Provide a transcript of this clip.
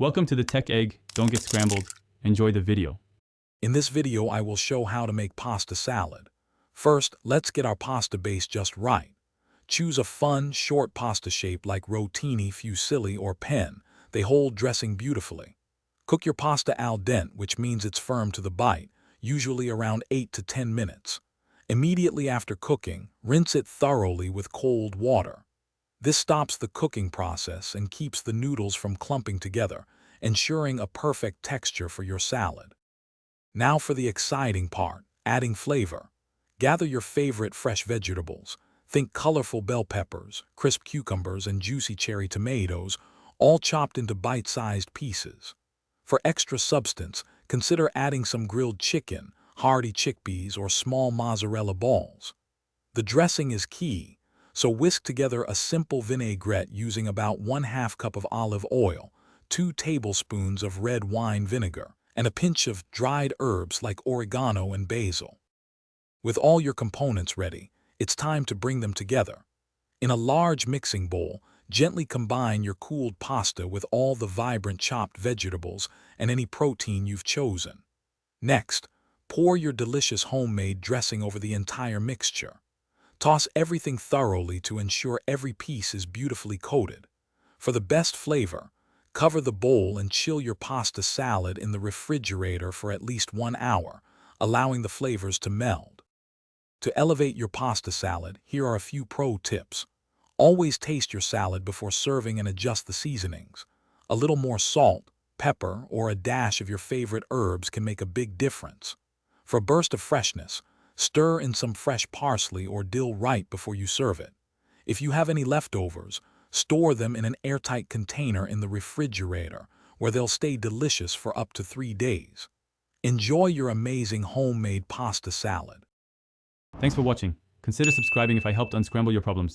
Welcome to the Tech Egg. Don't get scrambled. Enjoy the video. In this video, I will show how to make pasta salad. First, let's get our pasta base just right. Choose a fun, short pasta shape like rotini, fusilli, or pen. They hold dressing beautifully. Cook your pasta al dente, which means it's firm to the bite, usually around 8 to 10 minutes. Immediately after cooking, rinse it thoroughly with cold water. This stops the cooking process and keeps the noodles from clumping together, ensuring a perfect texture for your salad. Now for the exciting part, adding flavor. Gather your favorite fresh vegetables. Think colorful bell peppers, crisp cucumbers, and juicy cherry tomatoes, all chopped into bite-sized pieces. For extra substance, consider adding some grilled chicken, hearty chickpeas, or small mozzarella balls. The dressing is key, so whisk together a simple vinaigrette using about 1/2 cup of olive oil, 2 tablespoons of red wine vinegar, and a pinch of dried herbs like oregano and basil. With all your components ready, it's time to bring them together. In a large mixing bowl, gently combine your cooled pasta with all the vibrant chopped vegetables and any protein you've chosen. Next, pour your delicious homemade dressing over the entire mixture. Toss everything thoroughly to ensure every piece is beautifully coated. For the best flavor, cover the bowl and chill your pasta salad in the refrigerator for at least 1 hour, allowing the flavors to meld. To elevate your pasta salad, here are a few pro tips. Always taste your salad before serving and adjust the seasonings. A little more salt, pepper, or a dash of your favorite herbs can make a big difference. For a burst of freshness, stir in some fresh parsley or dill right before you serve it. If you have any leftovers, store them in an airtight container in the refrigerator, where they'll stay delicious for up to 3 days. Enjoy your amazing homemade pasta salad. Thanks for watching. Consider subscribing if I helped unscramble your problems.